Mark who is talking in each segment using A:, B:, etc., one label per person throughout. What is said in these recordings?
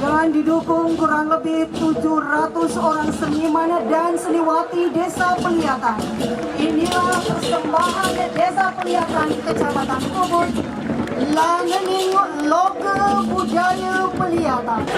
A: dengan didukung kurang lebih 700 orang seniman dan seniwati Desa Peliatan. Inilah persembahan Desa Peliatan Kecamatan Ubud, Langening Loke Budaya Peliatan.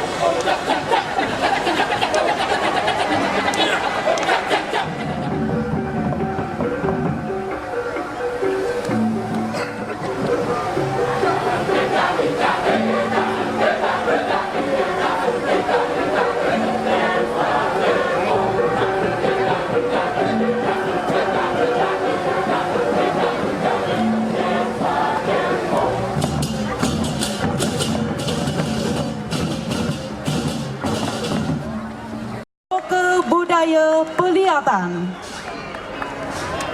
A: Budaya Peliatan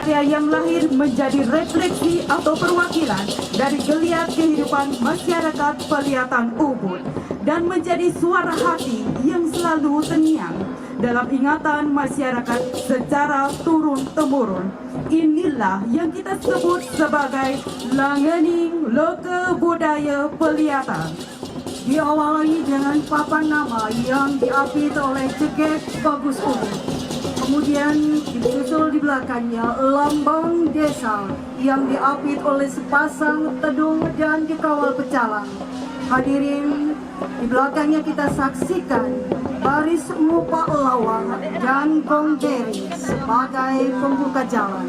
A: yang lahir menjadi refleksi atau perwakilan dari geliat kehidupan masyarakat Peliatan Ubud dan menjadi suara hati yang selalu terngiang dalam ingatan masyarakat secara turun-temurun. Inilah yang kita sebut sebagai Langening Loke Budaya Peliatan. Diawali dengan papan nama yang diapit oleh Cegek Bagus Ubud. Kemudian disusul di belakangnya lambang desa yang diapit oleh sepasang tedung dan dikawal pecalang. Hadirin, di belakangnya kita saksikan baris mupa lawang dan gong beri sebagai pembuka jalan.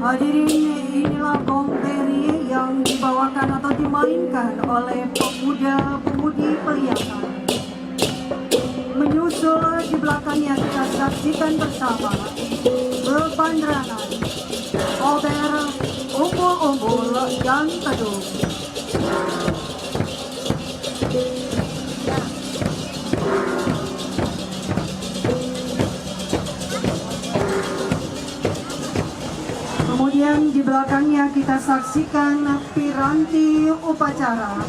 A: Hadirin, inilah gong beri yang dibawakan atau dimainkan oleh pemuda-pemudi Peliatan. Menyusul di belakangnya kita saksikan bersama bebanderangan, ober, umbul-umbul, dan tedung. Kemudian di belakangnya kita saksikan piranti upacara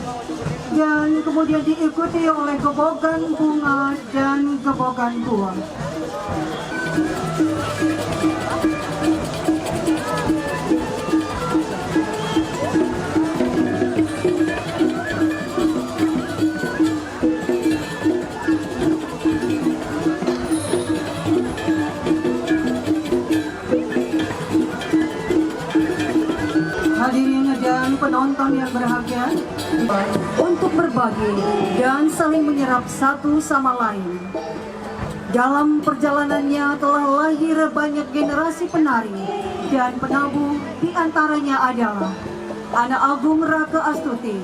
A: dan kemudian diikuti oleh gebogan bunga dan gebogan buah. Hadirin dan penonton yang berbahagia, untuk berbagi dan saling menyerap satu sama lain. Dalam perjalanannya telah lahir banyak generasi penari dan penabuh, diantaranya adalah Anak Agung Raka Astuti,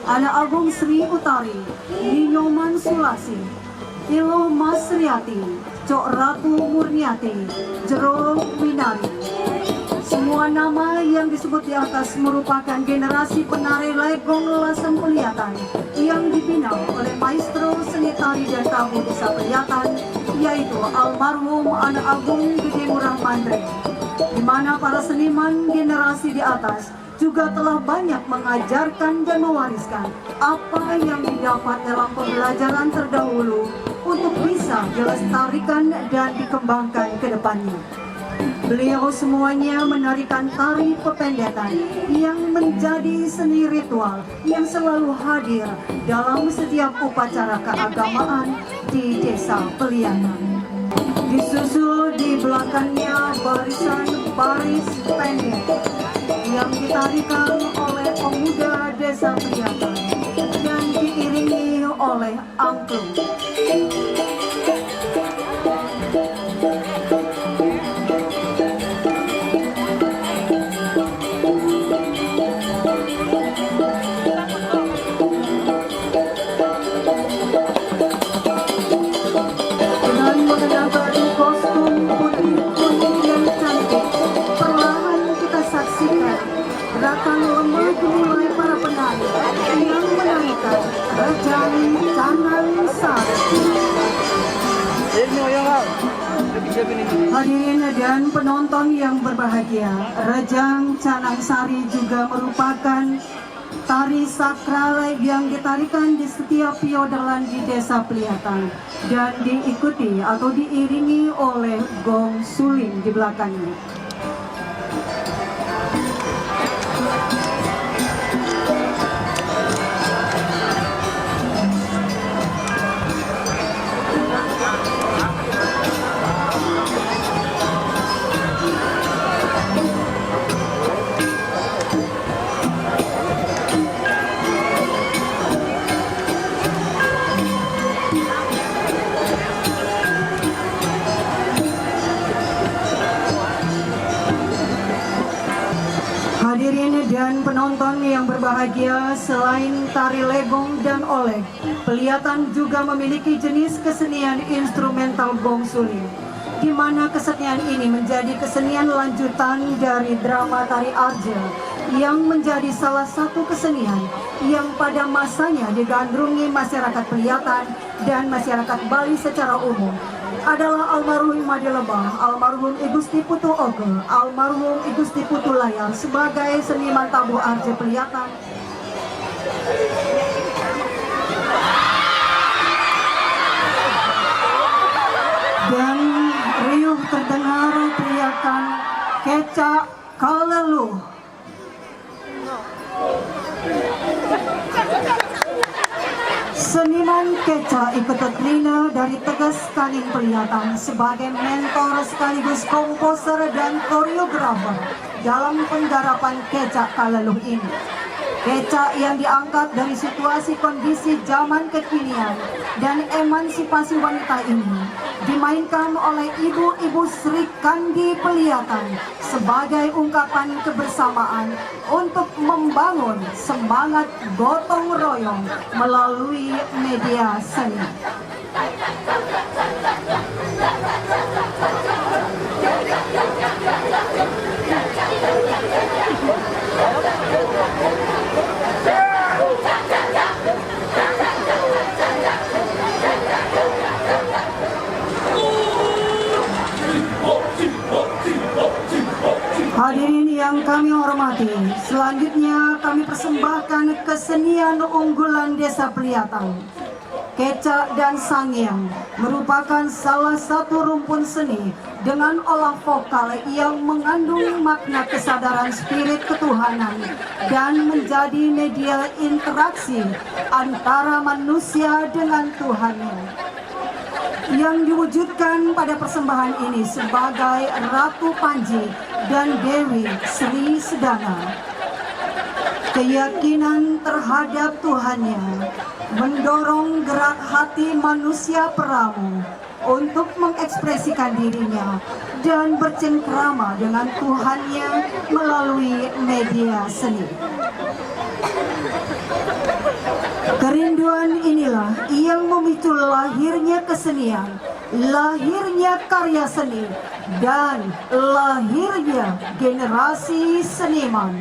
A: Anak Agung Sri Utari, Ninyoman Sulasi, Ilo Mas Riati, Cok Ratu Murniati, Jero Winari. Semua nama yang disebut di atas merupakan generasi penari legong Lasem Peliatan yang dibina oleh maestro seni tari dan tabu Desa Peliatan, yaitu almarhum Anak Agung Gede Murah Mandre, di mana para seniman generasi di atas juga telah banyak mengajarkan dan mewariskan apa yang didapat dalam pembelajaran terdahulu untuk bisa dilestarikan dan dikembangkan ke depannya. Beliau semuanya menarikan tari pependetan yang menjadi seni ritual yang selalu hadir dalam setiap upacara keagamaan di Desa Peliatan. Disusul di belakangnya barisan baris pendek yang ditarikan oleh pemuda Desa Peliatan dan diiringi oleh angklung. Gerakan lemah dimulai para penari yang menaikkan Hadirin dan penonton yang berbahagia, Rejang Canang Sari juga merupakan tari sakral yang ditarikan di setiap pioderlan di Desa Peliatan dan diikuti atau diiringi oleh gong suling di belakangnya. Hadirin dan penonton yang berbahagia, selain tari legong dan oleh, Peliatan juga memiliki jenis kesenian instrumental gong suling, di mana kesenian ini menjadi kesenian lanjutan dari drama tari Arja, yang menjadi salah satu kesenian yang pada masanya digandrungi masyarakat Peliatan dan masyarakat Bali secara umum, adalah almarhum Made Lebah, almarhum I Gusti Putu Oge, almarhum I Gusti Putu Layar sebagai seniman tabuh Arja Peliatan. Dan riuh terdengar teriakan kecak kalelu. Seniman Keca Iketetrina dari Tegas Kaning Peliatan sebagai mentor sekaligus komposer dan koreografer dalam penggarapan Keca Kalelu ini. Keca yang diangkat dari situasi kondisi zaman kekinian dan emansipasi wanita ini dimainkan oleh ibu-ibu Sri Kandi Peliatan sebagai ungkapan kebersamaan untuk membangun semangat gotong royong melalui media seni. Hadirin yang kami hormati, selanjutnya kami persembahkan kesenian unggulan Desa Peliatan. Kecak dan Sangyang merupakan salah satu rumpun seni dengan olah vokal yang mengandung makna kesadaran spirit ketuhanan dan menjadi media interaksi antara manusia dengan Tuhannya, yang diwujudkan pada persembahan ini sebagai Ratu Panji dan Dewi Sri Sedana. Keyakinan terhadap Tuhannya mendorong gerak hati manusia peramu untuk mengekspresikan dirinya dan bercengkrama dengan Tuhannya melalui media seni. Kerinduan inilah yang memicu lahirnya kesenian, lahirnya karya seni, dan lahirnya generasi seniman.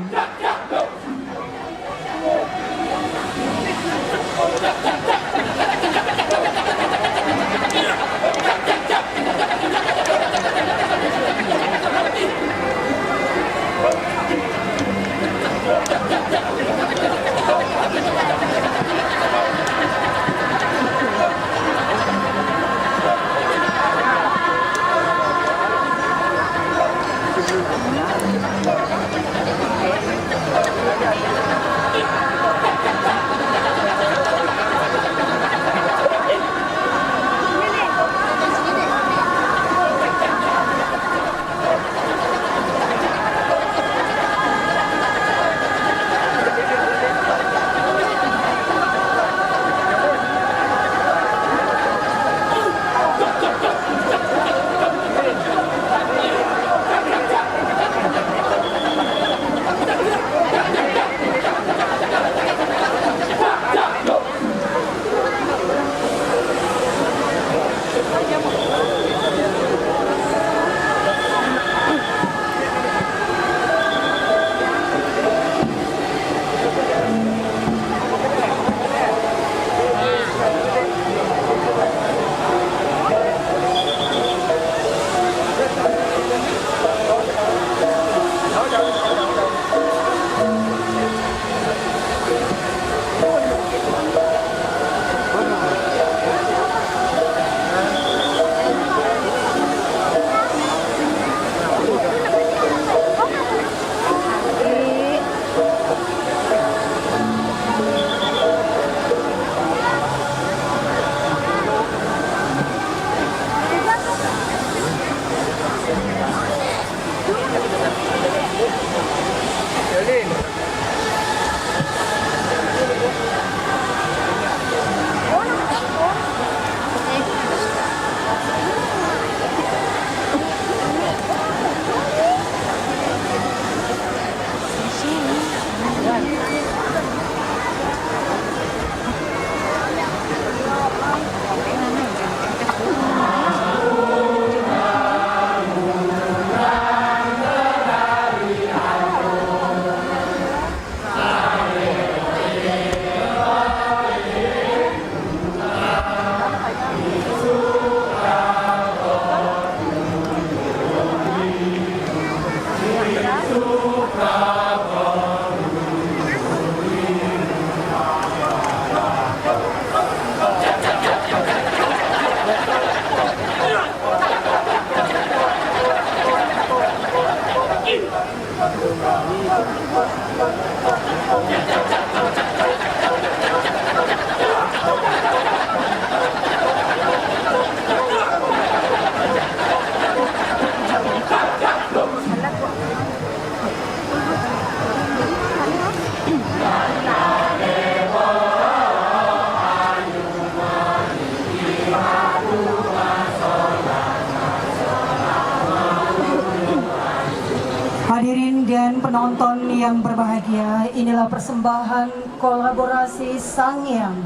A: penonton yang berbahagia, inilah persembahan kolaborasi Sangiang,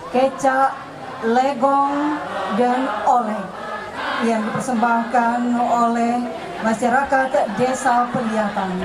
A: Kecak, Legong, dan Oleh yang dipersembahkan oleh masyarakat Desa Peliatan.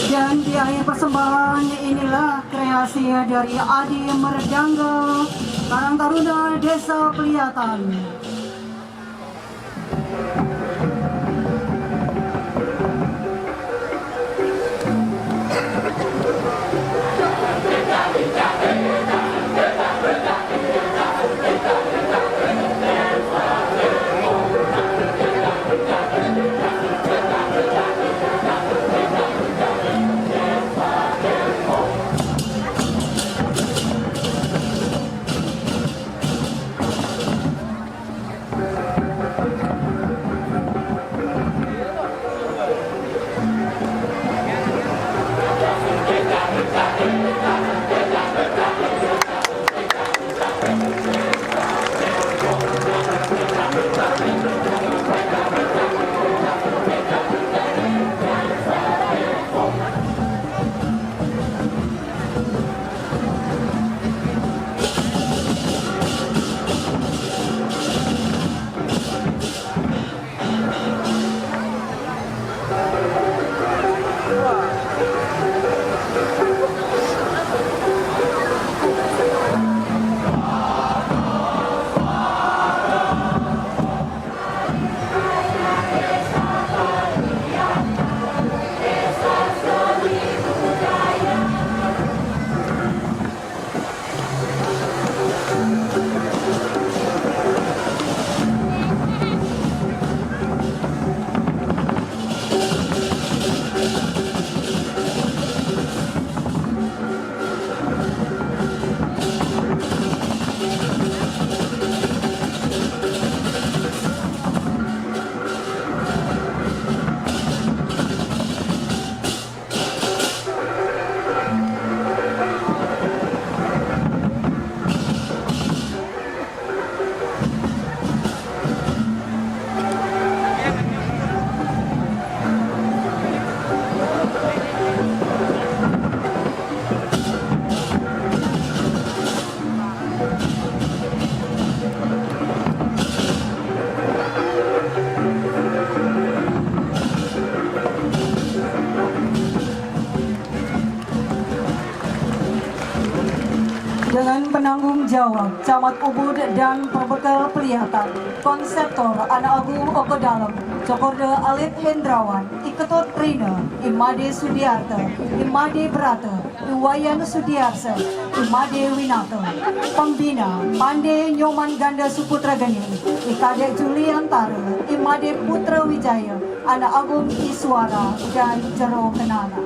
A: Dan di akhir persembahan inilah kreasi dari Adi Merdangga, Karang Taruna Desa Peliatan. Dengan penanggung jawab Camat Ubud dan Perbekal Peliatan, Konseptor Anak Agung Oko Dalem, Cokorda Alit Hendrawan, Iketut Rina, Imade Sudiarto, Imade Brata, Iwayan Sudiarsa, Imade Winata, Pembina, Pande Nyoman Ganda Suputra Geni, Ikade Juliantara, Imade Putra Wijaya, Anak Agung Iswara, dan Jero Kenana.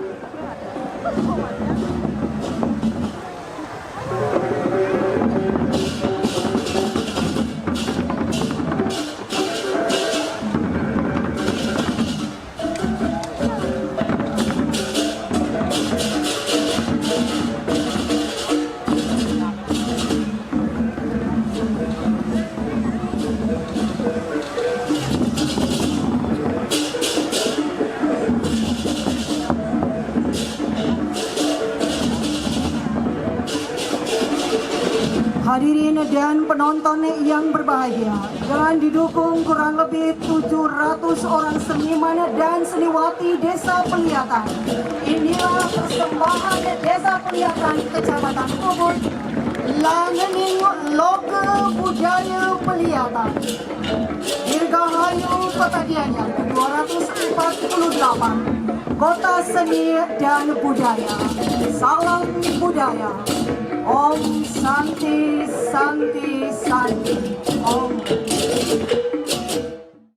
A: Hadirin dan penonton yang berbahagia, dengan didukung kurang lebih 700 orang seniman dan seniwati Desa Peliatan, inilah persembahan Desa Peliatan Kecamatan Ubud Langening Loka Budaya Pelihatan Dirgahayu Petadianya ke-248 Kota Seni dan Budaya. Salam budaya. Om Santi Santi Santi Om.